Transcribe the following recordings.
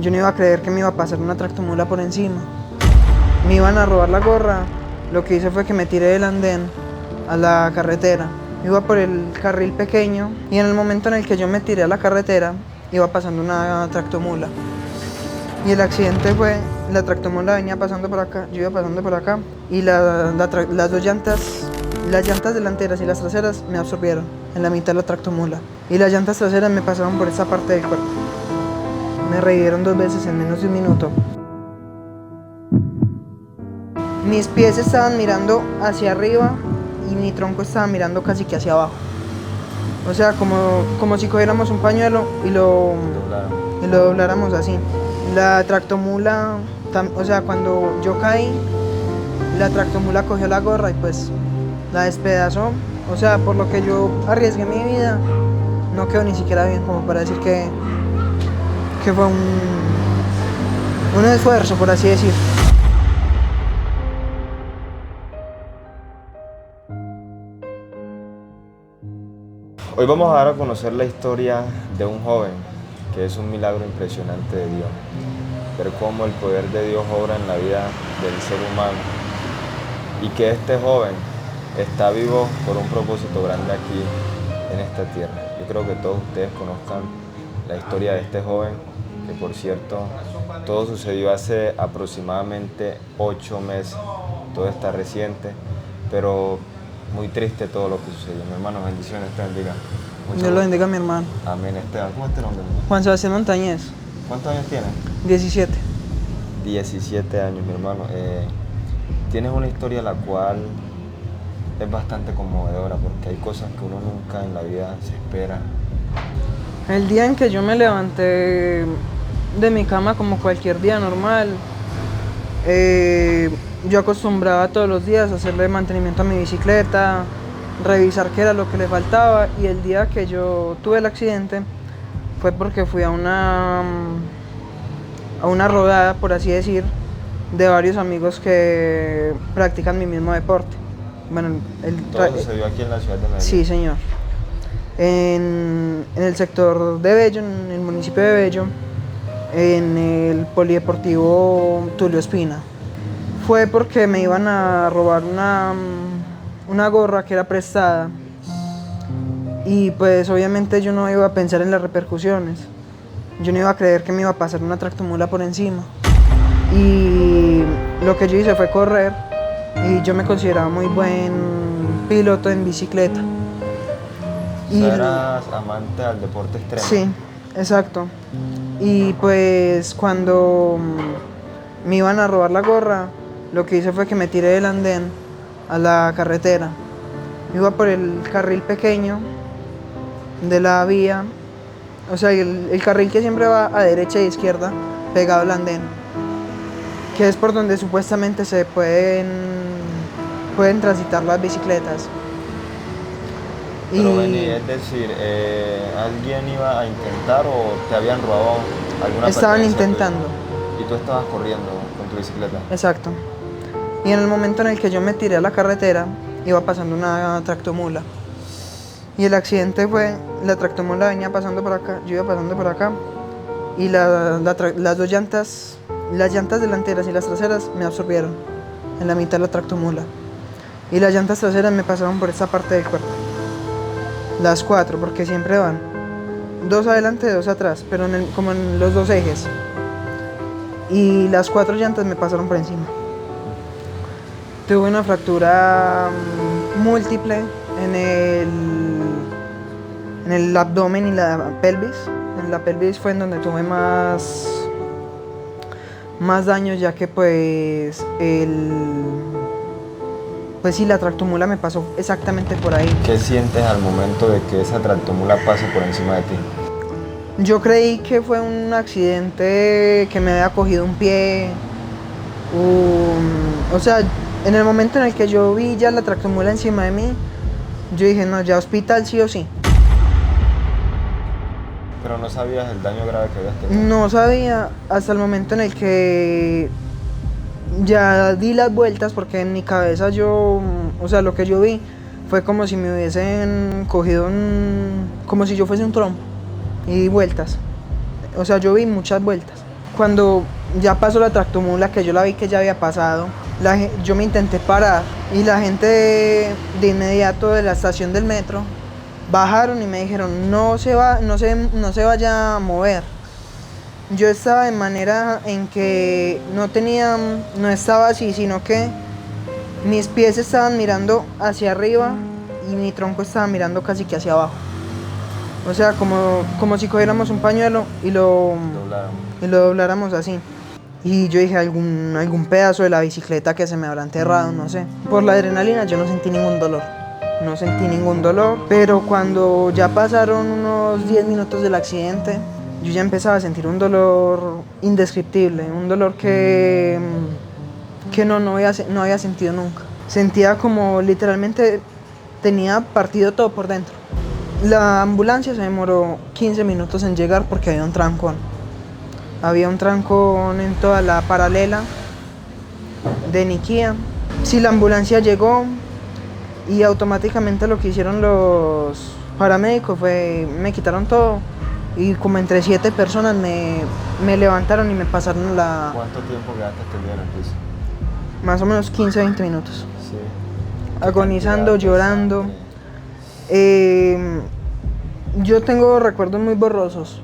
Yo no iba a creer que me iba a pasar una tractomula por encima. Me iban a robar la gorra. Lo que hice fue que me tiré del andén a la carretera. Iba por el carril pequeño y en el momento en el que yo me tiré a la carretera, iba pasando una tractomula. Y el accidente fue, la tractomula venía pasando por acá, yo iba pasando por acá y las dos llantas, las llantas delanteras y las traseras me absorbieron en la mitad de la tractomula. Y las llantas traseras me pasaron por esta parte del cuerpo. Me revivieron 2 veces en menos de 1 minuto. Mis pies estaban mirando hacia arriba y mi tronco estaba mirando casi que hacia abajo. O sea, como si cogiéramos un pañuelo y lo dobláramos así. La tractomula, o sea, cuando yo caí, la tractomula cogió la gorra y pues la despedazó. O sea, por lo que yo arriesgué mi vida, no quedó ni siquiera bien como para decir que fue un esfuerzo, por así decir. Hoy vamos a dar a conocer la historia de un joven que es un milagro impresionante de Dios. Ver cómo el poder de Dios obra en la vida del ser humano y que este joven está vivo por un propósito grande aquí en esta tierra. Yo creo que todos ustedes conozcan la historia de este joven, que por cierto, todo sucedió hace aproximadamente 8 meses, todo está reciente, pero muy triste todo lo que sucedió. Mi hermano, bendiciones, te bendiga. Dios lo bendiga a mi hermano. Amén, Esteban. ¿Cómo es tu nombre? Juan Sebastián Montañez. ¿Cuántos años tienes? 17. 17 años, mi hermano. Tienes una historia la cual es bastante conmovedora porque hay cosas que uno nunca en la vida se espera. El día en que yo me levanté de mi cama como cualquier día normal, yo acostumbraba todos los días a hacerle mantenimiento a mi bicicleta, revisar qué era lo que le faltaba, y el día que yo tuve el accidente fue porque fui a una rodada, por así decir, de varios amigos que practican mi mismo deporte. Bueno, ¿Todo sucedió aquí en la ciudad de Medellín? Sí, señor. En el sector de Bello, en el municipio de Bello, en el polideportivo Tulio Espina. Fue porque me iban a robar una gorra que era prestada y pues obviamente yo no iba a pensar en las repercusiones. Yo no iba a creer que me iba a pasar una tractomula por encima. Y lo que yo hice fue correr y yo me consideraba muy buen piloto en bicicleta. O sea, eras amante al deporte extremo. Sí, exacto. Y pues cuando me iban a robar la gorra, lo que hice fue que me tiré del andén a la carretera. Iba por el carril pequeño de la vía, o sea, el carril que siempre va a derecha e izquierda, pegado al andén, que es por donde supuestamente se pueden transitar las bicicletas. Pero vení, es decir, ¿alguien iba a intentar o te habían robado alguna Estaban pertenencia intentando. tuya? Y tú estabas corriendo con tu bicicleta. Exacto. Y en el momento en el que yo me tiré a la carretera, iba pasando una tractomula. Y el accidente fue, la tractomula venía pasando por acá, yo iba pasando por acá, y las dos llantas, las llantas delanteras y las traseras me absorbieron en la mitad de la tractomula. Y las llantas traseras me pasaron por esta parte del cuerpo. Las 4, porque siempre van 2 adelante, 2 atrás, pero como en los 2 ejes. Y las 4 llantas me pasaron por encima. Tuve una fractura múltiple en el abdomen y la pelvis. En la pelvis fue en donde tuve más daños, ya que pues sí, la tractomula me pasó exactamente por ahí. ¿Qué sientes al momento de que esa tractomula pase por encima de ti? Yo creí que fue un accidente, que me había cogido un pie. O sea, en el momento en el que yo vi ya la tractomula encima de mí, yo dije, no, ya hospital sí o sí. Pero no sabías el daño grave que habías tenido. No sabía hasta el momento en el que ya di las vueltas, porque en mi cabeza o sea, lo que yo vi fue como si me hubiesen cogido como si yo fuese un trompo, y di vueltas. O sea, yo vi muchas vueltas. cuando ya pasó la tractomula, que yo la vi que ya había pasado, yo me intenté parar y la gente de inmediato de la estación del metro bajaron y me dijeron no se vaya a mover. Yo estaba de manera en que no estaba así, sino que mis pies estaban mirando hacia arriba y mi tronco estaba mirando casi que hacia abajo. O sea, como si cogiéramos un pañuelo y lo dobláramos así. Y yo dije, algún pedazo de la bicicleta que se me habrá enterrado, no sé. Por la adrenalina yo no sentí ningún dolor. No sentí ningún dolor, pero cuando ya pasaron unos 10 minutos del accidente, yo ya empezaba a sentir un dolor indescriptible, un dolor que no había sentido nunca. Sentía como literalmente tenía partido todo por dentro. La ambulancia se demoró 15 minutos en llegar porque había un trancón. Había un trancón en toda la paralela de Niquía. Sí, la ambulancia llegó y automáticamente lo que hicieron los paramédicos fue, me quitaron todo y como entre 7 personas me levantaron y me pasaron la... ¿Cuánto tiempo quedaste tendido en el piso? Más o menos 15-20 minutos. Sí. Agonizando, llorando. Yo tengo recuerdos muy borrosos,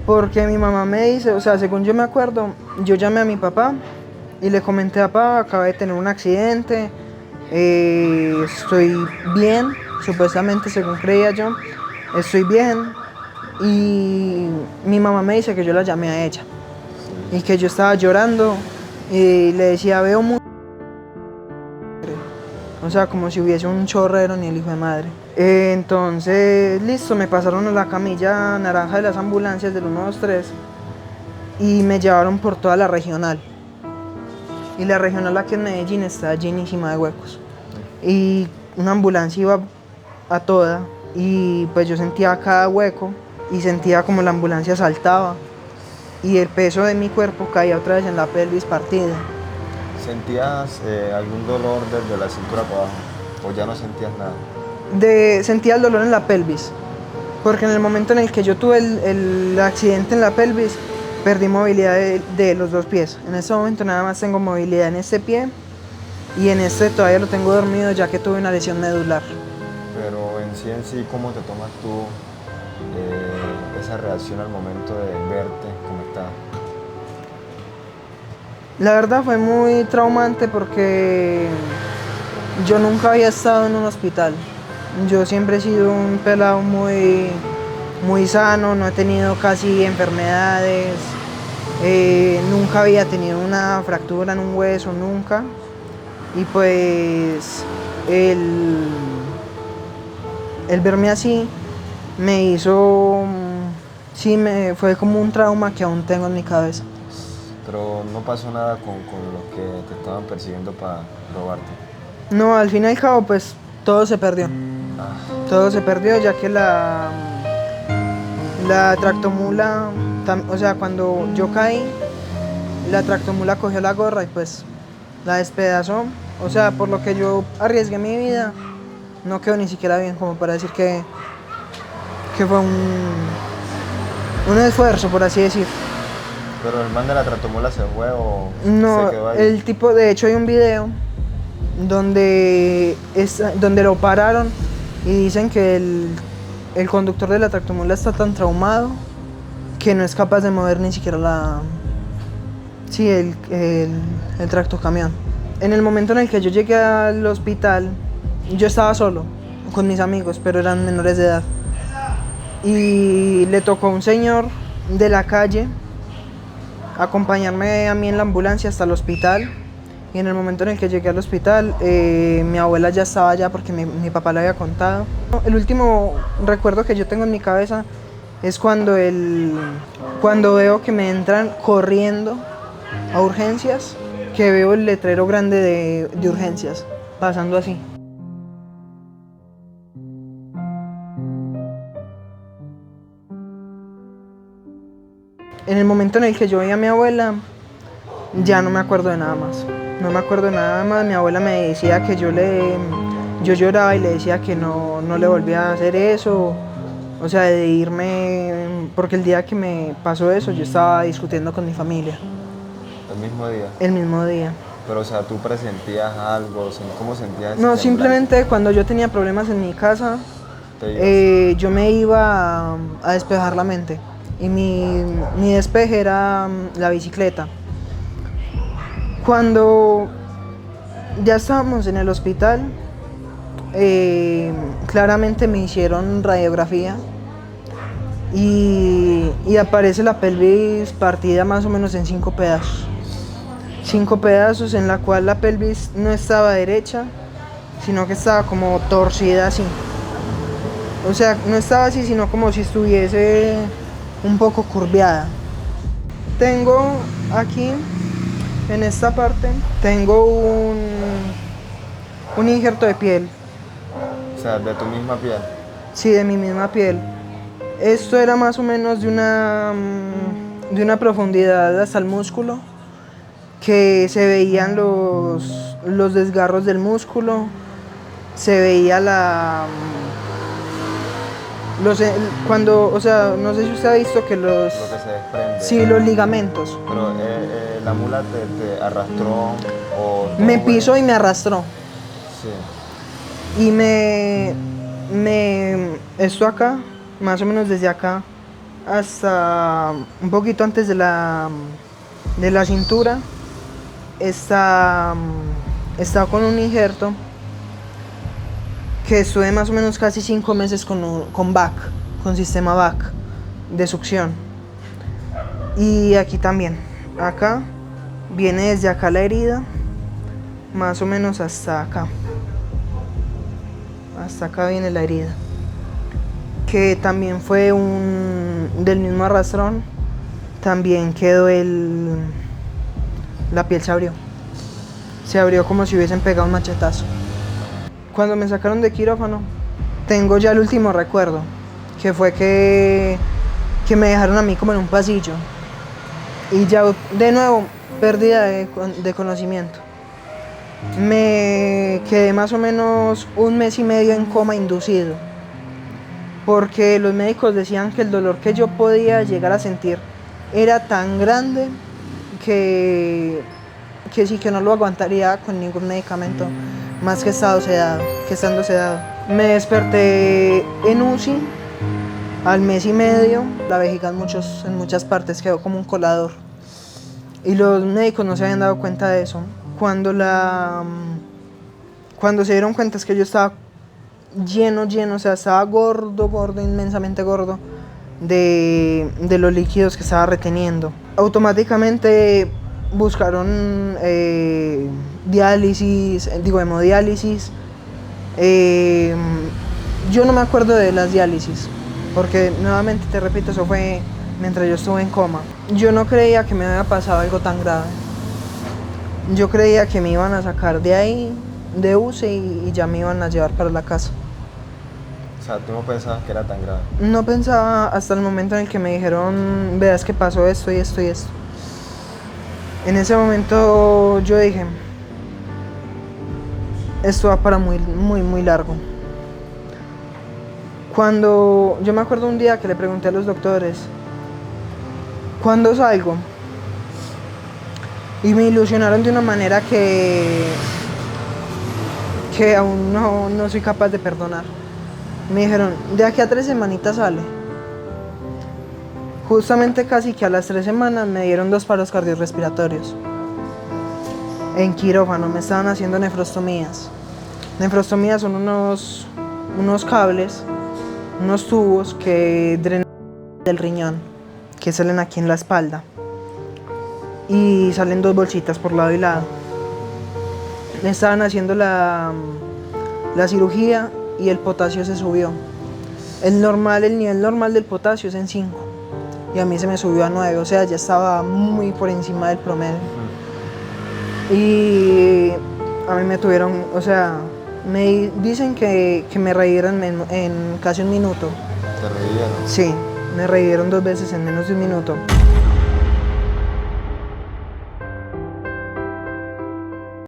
porque mi mamá me dice, o sea, según yo me acuerdo, yo llamé a mi papá y le comenté a papá, acabé de tener un accidente, estoy bien, supuestamente según creía yo, estoy bien, y mi mamá me dice que yo la llamé a ella, y que yo estaba llorando, y le decía, veo muy... O sea, como si hubiese un chorrero ni el hijo de madre. Entonces, listo, me pasaron a la camilla naranja de las ambulancias del 123 y me llevaron por toda la regional. Y la regional aquí en Medellín está llenísima de huecos. Y una ambulancia iba a toda y pues yo sentía cada hueco y sentía como la ambulancia saltaba y el peso de mi cuerpo caía otra vez en la pelvis partida. ¿Sentías algún dolor desde la cintura para abajo o ya no sentías nada? Sentía el dolor en la pelvis, porque en el momento en el que yo tuve el accidente en la pelvis, perdí movilidad de los 2 pies. En este momento nada más tengo movilidad en este pie y en este todavía lo tengo dormido ya que tuve una lesión medular. Pero en sí, ¿cómo te tomas tú esa reacción al momento de verte como estás? La verdad fue muy traumante porque yo nunca había estado en un hospital. Yo siempre he sido un pelado muy sano, no he tenido casi enfermedades, nunca había tenido una fractura en un hueso, nunca. Y pues el verme así me hizo, fue como un trauma que aún tengo en mi cabeza. Pero no pasó nada con los que te estaban persiguiendo para robarte. No, al fin y al cabo pues todo se perdió. Todo se perdió ya que la tractomula, o sea, cuando yo caí, la tractomula cogió la gorra y pues la despedazó. O sea, por lo que yo arriesgué mi vida, no quedó ni siquiera bien como para decir que fue un esfuerzo, por así decir. ¿Pero el man de la tractomula se fue o No, se quedó ahí? el tipo, de hecho hay un video donde lo pararon y dicen que el conductor de la tractomula está tan traumado que no es capaz de mover ni siquiera el tractocamión. En el momento en el que yo llegué al hospital, yo estaba solo con mis amigos, pero eran menores de edad. Y le tocó a un señor de la calle acompañarme a mí en la ambulancia hasta el hospital. Y en el momento en el que llegué al hospital, mi abuela ya estaba allá porque mi papá le había contado. El último recuerdo que yo tengo en mi cabeza es cuando veo que me entran corriendo a urgencias, que veo el letrero grande de urgencias, pasando así. En el momento en el que yo vi a mi abuela, ya no me acuerdo de nada más. No me acuerdo de nada más. Mi abuela me decía que yo lloraba y le decía que no le volvía a hacer eso, O sea, de irme, porque el día que me pasó eso yo estaba discutiendo con mi familia, El mismo día. el mismo día. Pero, o sea, ¿tú presentías algo? ¿Cómo sentías ese No, semblante? simplemente cuando yo tenía problemas en mi casa, Te ibas. yo me iba a despejar la mente. Y mi despeje era la bicicleta. Cuando ya estábamos en el hospital, claramente me hicieron radiografía y aparece la pelvis partida más o menos en 5 pedazos. 5 pedazos en la cual la pelvis no estaba derecha, sino que estaba como torcida así. O sea, no estaba así, sino como si estuviese un poco curveada. Tengo aquí, en esta parte, tengo un injerto de piel. O sea, de tu misma piel. Sí, de mi misma piel. Esto era más o menos de una profundidad hasta el músculo, que se veían los desgarros del músculo, se veía cuando, o sea, no sé si usted ha visto que Lo que se desprende. sí, los ligamentos. Pero la mula te arrastró o... Me todo pisó y bueno? me arrastró. Sí. Y esto acá, más o menos desde acá hasta un poquito antes de la cintura, está con un injerto que estuve más o menos casi 5 meses con VAC, con sistema VAC de succión. Y aquí también, acá viene desde acá la herida, más o menos hasta acá. Hasta acá viene la herida, que también fue del mismo arrastrón. También quedó la piel se abrió como si hubiesen pegado un machetazo. Cuando me sacaron de quirófano, tengo ya el último recuerdo, que fue que me dejaron a mí como en un pasillo y ya de nuevo pérdida de conocimiento. Me quedé más o menos 1 mes y medio en coma inducido, porque los médicos decían que el dolor que yo podía llegar a sentir era tan grande que sí, que no lo aguantaría con ningún medicamento más que estando sedado. Me desperté en UCI al mes y medio. La vejiga en muchas partes quedó como un colador y los médicos no se habían dado cuenta de eso. Cuando se dieron cuenta es que yo estaba lleno, o sea, estaba gordo, inmensamente gordo de los líquidos que estaba reteniendo. Automáticamente buscaron hemodiálisis. Yo no me acuerdo de las diálisis, porque nuevamente te repito, eso fue mientras yo estuve en coma. Yo no creía que me había pasado algo tan grave. Yo creía que me iban a sacar de ahí, de UCI, y ya me iban a llevar para la casa. O sea, tú no pensabas que era tan grave. No pensaba hasta el momento en el que me dijeron, verás que pasó esto y esto y esto. En ese momento yo dije, esto va para muy, muy, muy largo. Cuando yo me acuerdo un día que le pregunté a los doctores, ¿cuándo salgo? Y me ilusionaron de una manera que aún no soy capaz de perdonar. Me dijeron, de aquí a 3 semanitas sale. Justamente casi que a las 3 semanas me dieron 2 paros cardiorrespiratorios. En quirófano me estaban haciendo nefrostomías. Nefrostomías son unos cables, unos tubos que drenan del riñón, que salen aquí en la espalda. Y salen 2 bolsitas por lado y lado. Me estaban haciendo la cirugía y el potasio se subió. El nivel normal del potasio es en 5 y a mí se me subió a 9, o sea, ya estaba muy por encima del promedio. Y a mí me tuvieron, o sea, me dicen que me revivieron en casi 1 minuto. ¿Te revivieron? Sí, me revivieron 2 veces en menos de 1 minuto.